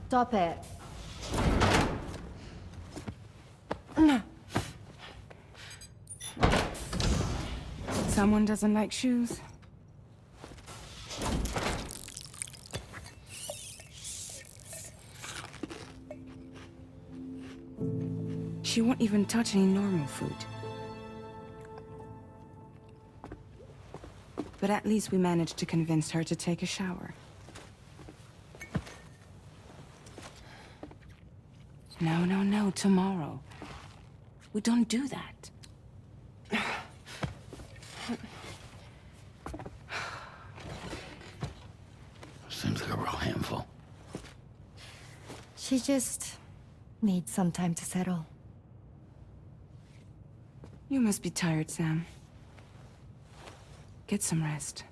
Stop it. Someone doesn't like shoes? She won't even touch any normal food. But at least we managed to convince her to take a shower. No, tomorrow. We don't do that. Seems like a real handful. She just needs some time to settle. You must be tired, Sam. Get some rest.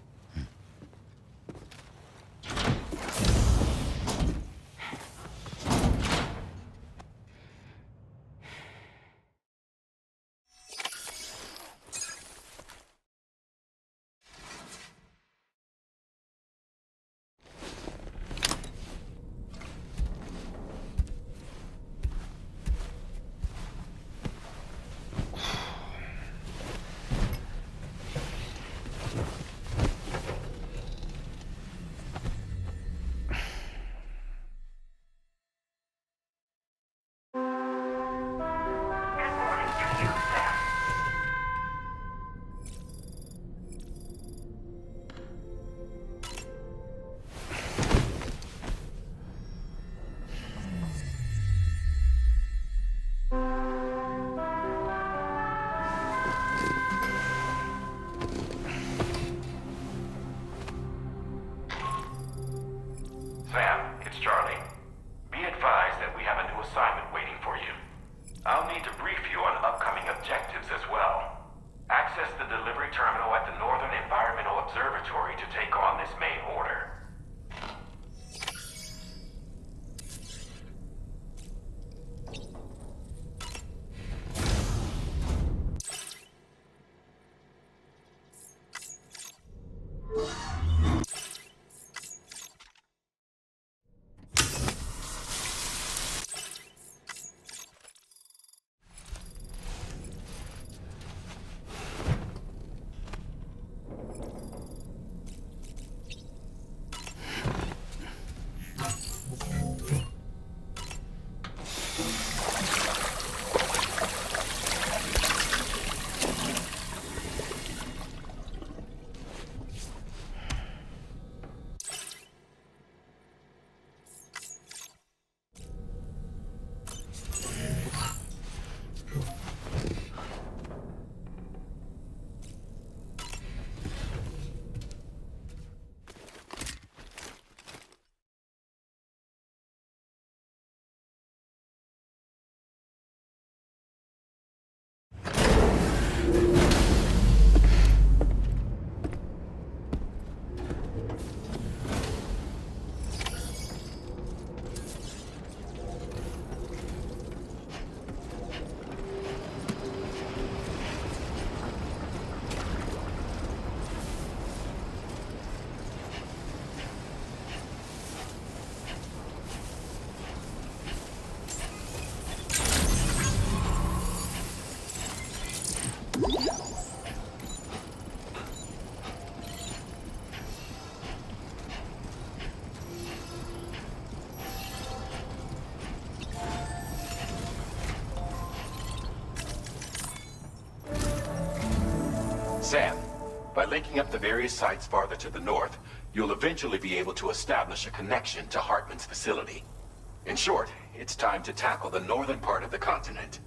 Sam, by linking up the various sites farther to the north, you'll eventually be able to establish a connection to Hartman's facility. In short, it's time to tackle the northern part of the continent.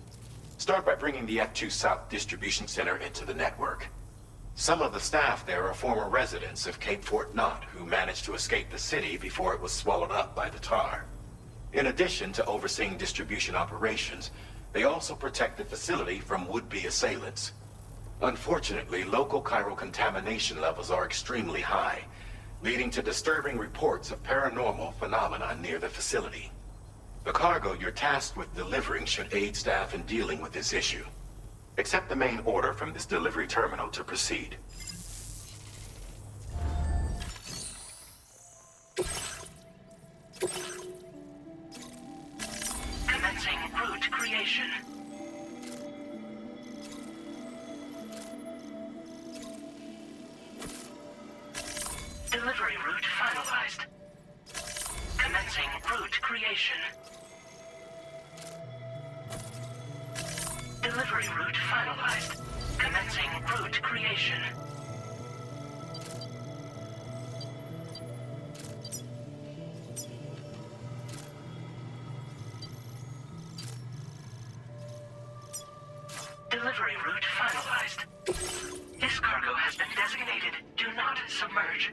Start by bringing the F2 South Distribution Center into the network. Some of the staff there are former residents of Cape Fort Knott who managed to escape the city before it was swallowed up by the tar. In addition to overseeing distribution operations, they also protect the facility from would-be assailants. Unfortunately, local chiral contamination levels are extremely high, leading to disturbing reports of paranormal phenomena near the facility. The cargo you're tasked with delivering should aid staff in dealing with this issue. Accept the main order from this delivery terminal to proceed. Delivery route finalized. Commencing route creation. Delivery route finalized. Commencing route creation. Delivery route finalized. This cargo has been designated Do Not Submerge.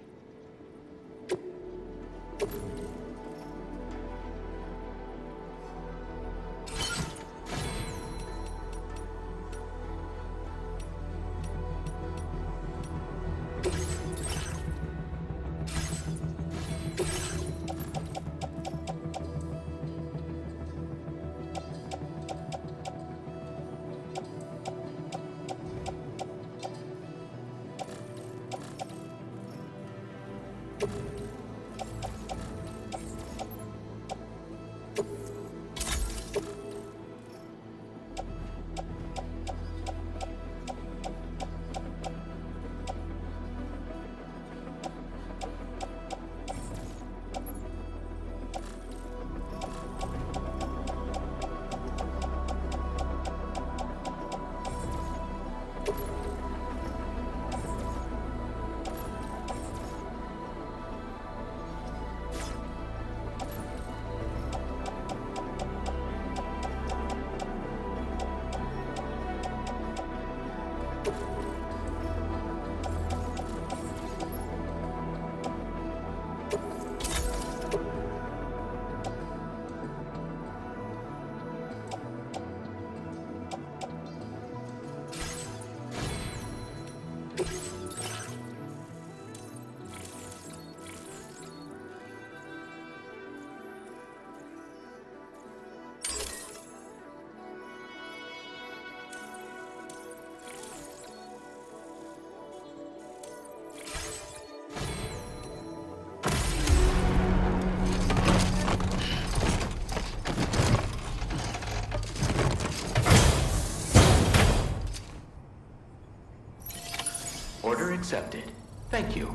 Order accepted. Thank you.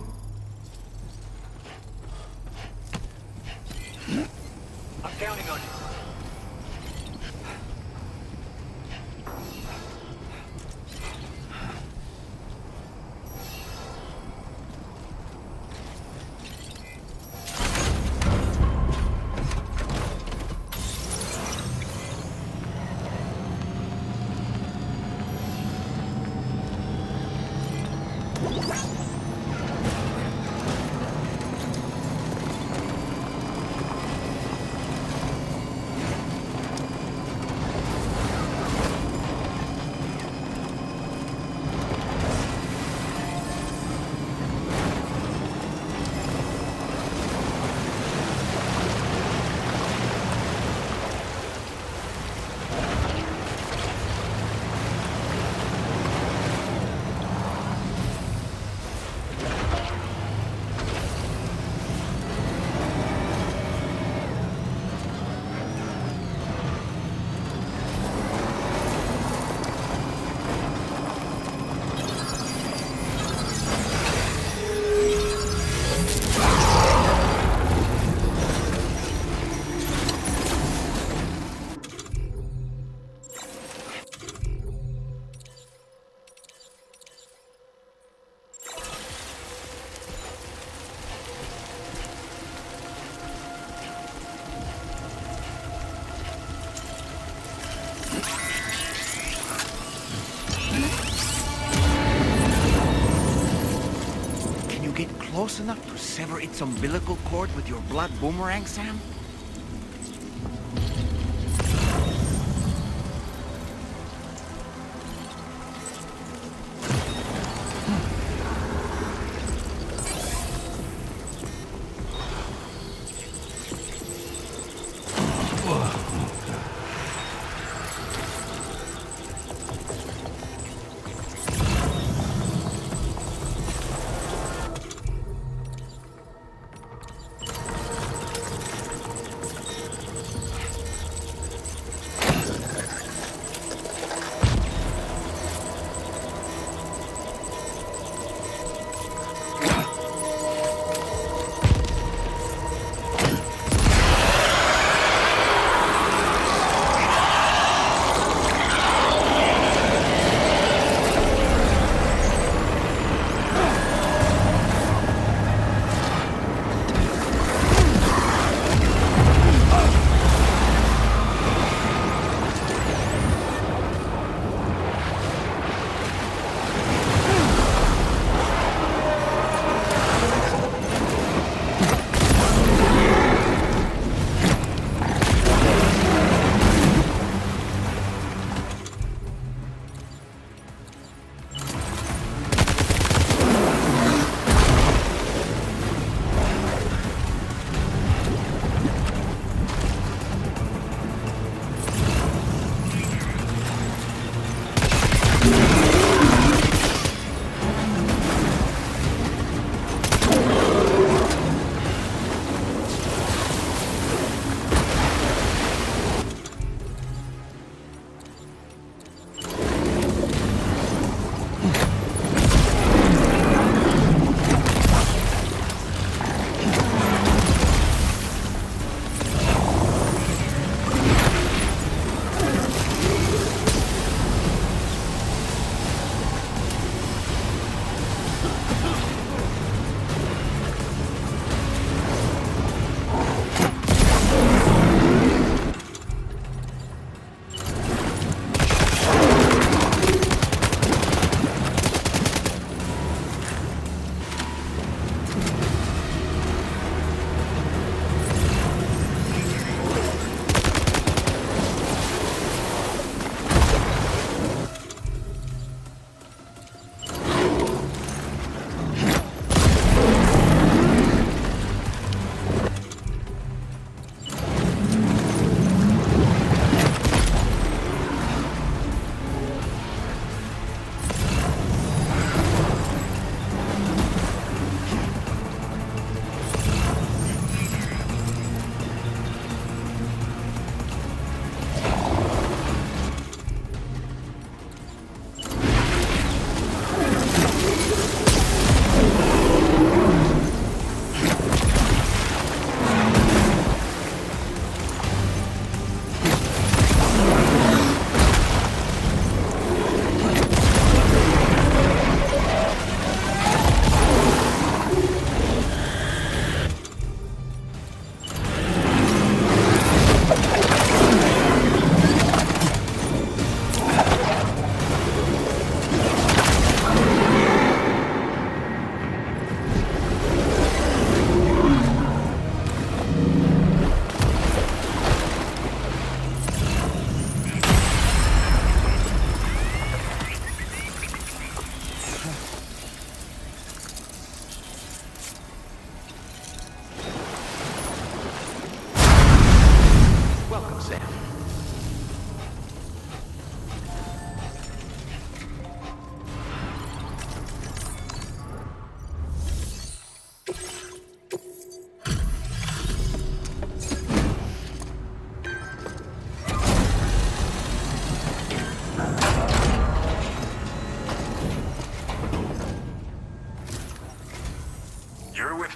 I'm counting on you. Close enough to sever its umbilical cord with your blood boomerang, Sam?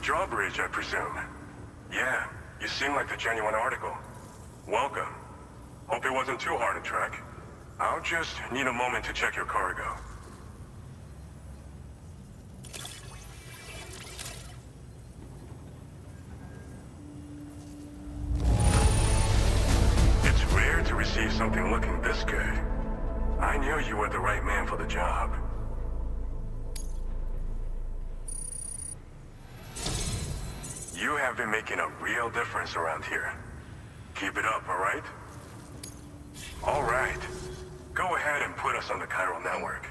Drawbridge, I presume. Yeah, you seem like the genuine article. Welcome. Hope it wasn't too hard to track. I'll just need a moment to check your cargo. It's rare to receive something looking this good. I knew you were the right man for the job. You have been making a real difference around here. Keep it up, all right? All right. Go ahead and put us on the chiral network.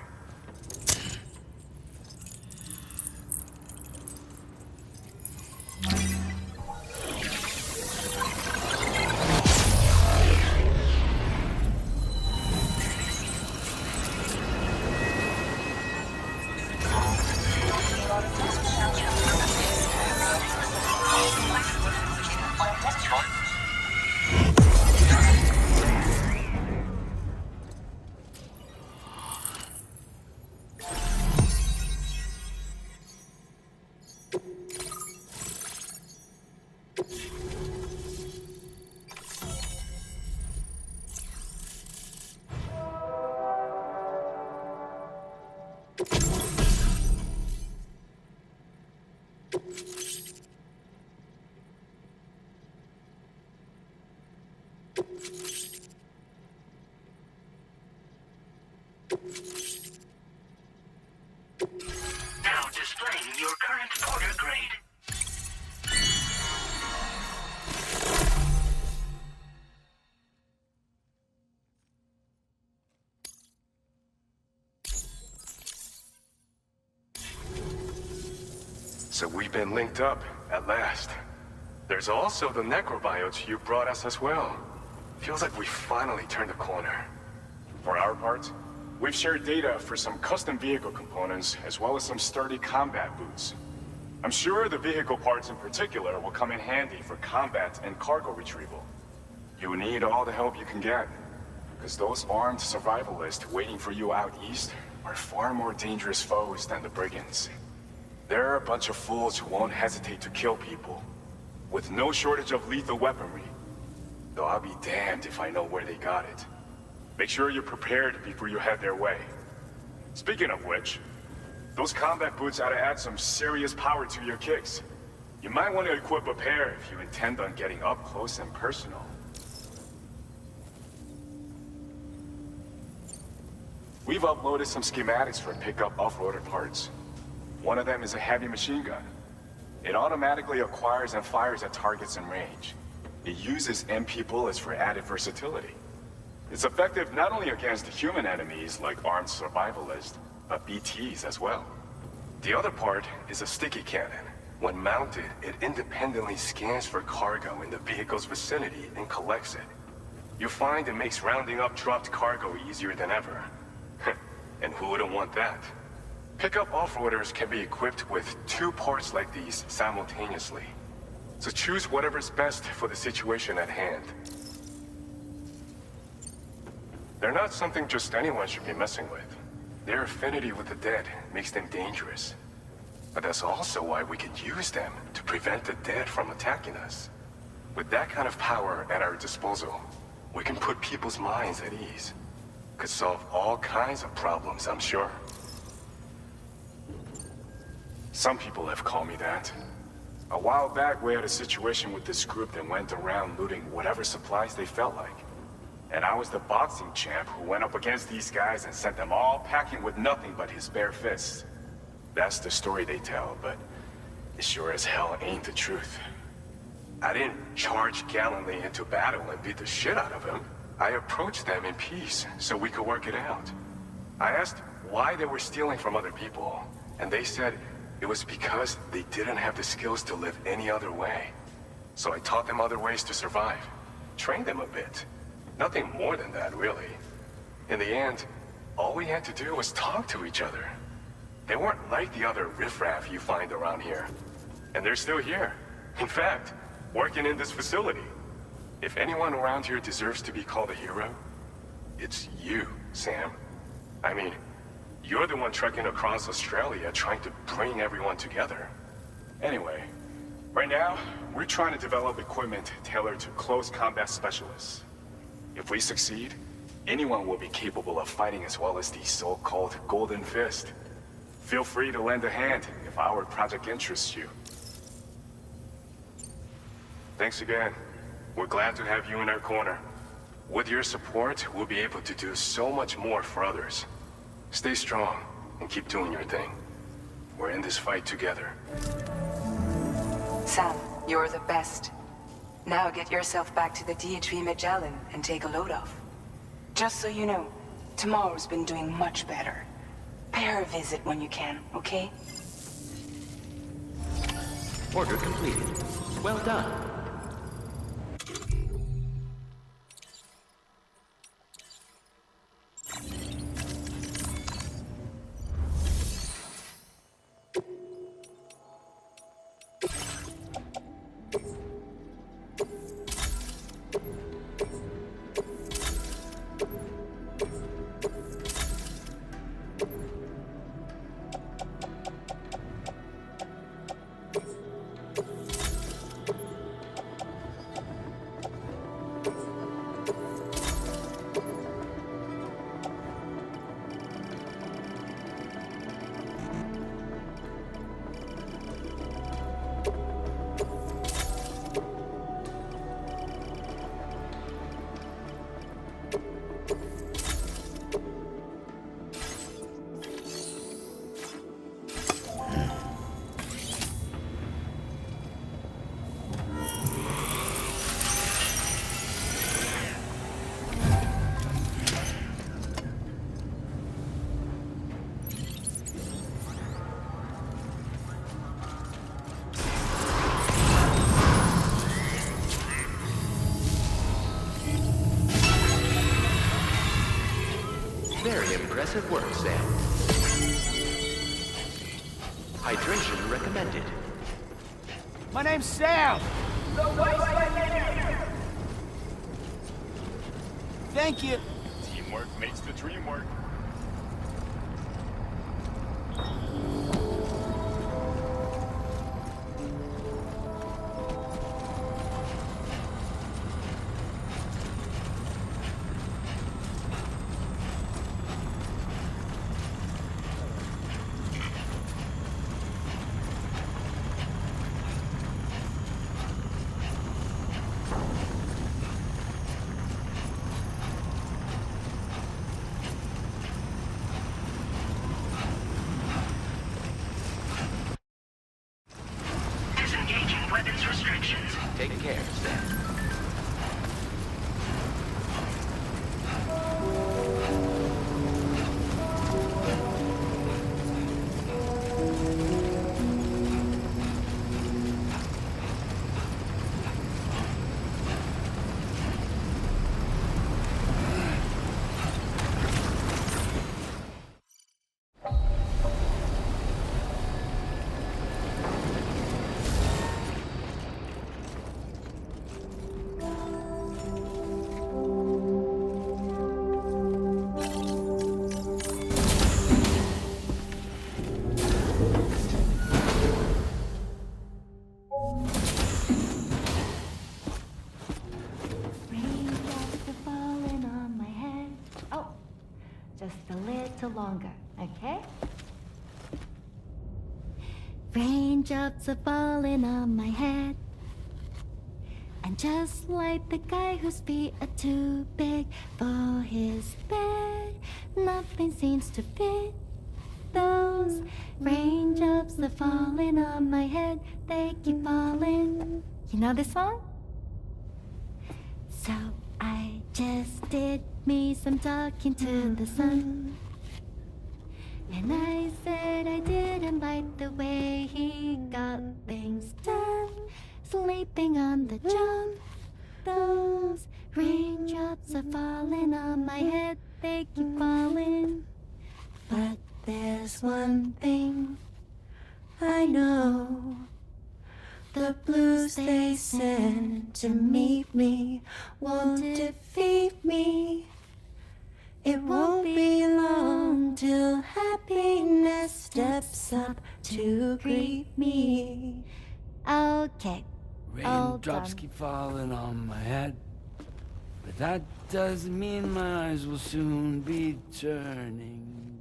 Now displaying your current porter grade. So we've been linked up, at last. There's also the necrobiotes you brought us as well. Feels like we finally turned the corner. For our part, we've shared data for some custom vehicle components, as well as some sturdy combat boots. I'm sure the vehicle parts in particular will come in handy for combat and cargo retrieval. You need all the help you can get, because those armed survivalists waiting for you out east are far more dangerous foes than the brigands. They're a bunch of fools who won't hesitate to kill people, with no shortage of lethal weaponry. Though I'll be damned if I know where they got it. Make sure you're prepared before you head their way. Speaking of which, those combat boots ought to add some serious power to your kicks. You might want to equip a pair if you intend on getting up close and personal. We've uploaded some schematics for pickup off-roader parts. One of them is a heavy machine gun. It automatically acquires and fires at targets in range. It uses MP bullets for added versatility. It's effective not only against human enemies like armed survivalists, but BTs as well. The other part is a sticky cannon. When mounted, it independently scans for cargo in the vehicle's vicinity and collects it. You'll find it makes rounding up dropped cargo easier than ever. And who wouldn't want that? Pickup off-roaders can be equipped with 2 parts like these simultaneously. So choose whatever's best for the situation at hand. They're not something just anyone should be messing with. Their affinity with the dead makes them dangerous. But that's also why we can use them to prevent the dead from attacking us. With that kind of power at our disposal, we can put people's minds at ease. Could solve all kinds of problems, I'm sure. Some people have called me that. A while back, we had a situation with this group that went around looting whatever supplies they felt like. And I was the boxing champ who went up against these guys and sent them all packing with nothing but his bare fists. That's the story they tell, but it sure as hell ain't the truth. I didn't charge gallantly into battle and beat the shit out of them. I approached them in peace so we could work it out. I asked why they were stealing from other people, and they said it was because they didn't have the skills to live any other way. So I taught them other ways to survive. Trained them a bit. Nothing more than that, really. In the end, all we had to do was talk to each other. They weren't like the other riffraff you find around here. And they're still here. In fact, working in this facility. If anyone around here deserves to be called a hero, it's you, Sam. I mean, you're the one trekking across Australia trying to bring everyone together. Anyway, Right now, we're trying to develop equipment tailored to close combat specialists. If we succeed, anyone will be capable of fighting as well as the so-called Golden Fist. Feel free to lend a hand if our project interests you. Thanks again. We're glad to have you in our corner. With your support, we'll be able to do so much more for others. Stay strong and keep doing your thing. We're in this fight together. Sam, you're the best. Now get yourself back to the DHV Magellan and take a load off. Just so you know, tomorrow's been doing much better. Pay her a visit when you can, okay? Order completed. Well done. Very impressive work, Sam. Hydration recommended. My name's Sam! Thank you. Teamwork makes the dream work. Disengaging weapons restrictions. Take care, Sam. Raindrops are falling on my head. Oh, just a little longer, okay? Raindrops are falling on my head. And just like the guy whose feet are too big for his bed, nothing seems to fit. Those raindrops are falling on my head, they keep falling. You know this song? So I just did me some talking to the sun. And I said I didn't like the way he got things done. Sleeping on the job. Those raindrops are falling on my head, they keep falling. But there's one thing I know. The blues they send to meet me won't defeat me. It won't be long till happiness steps up to greet me. Okay. All Raindrops done. keep falling on my head. But that doesn't mean my eyes will soon be turning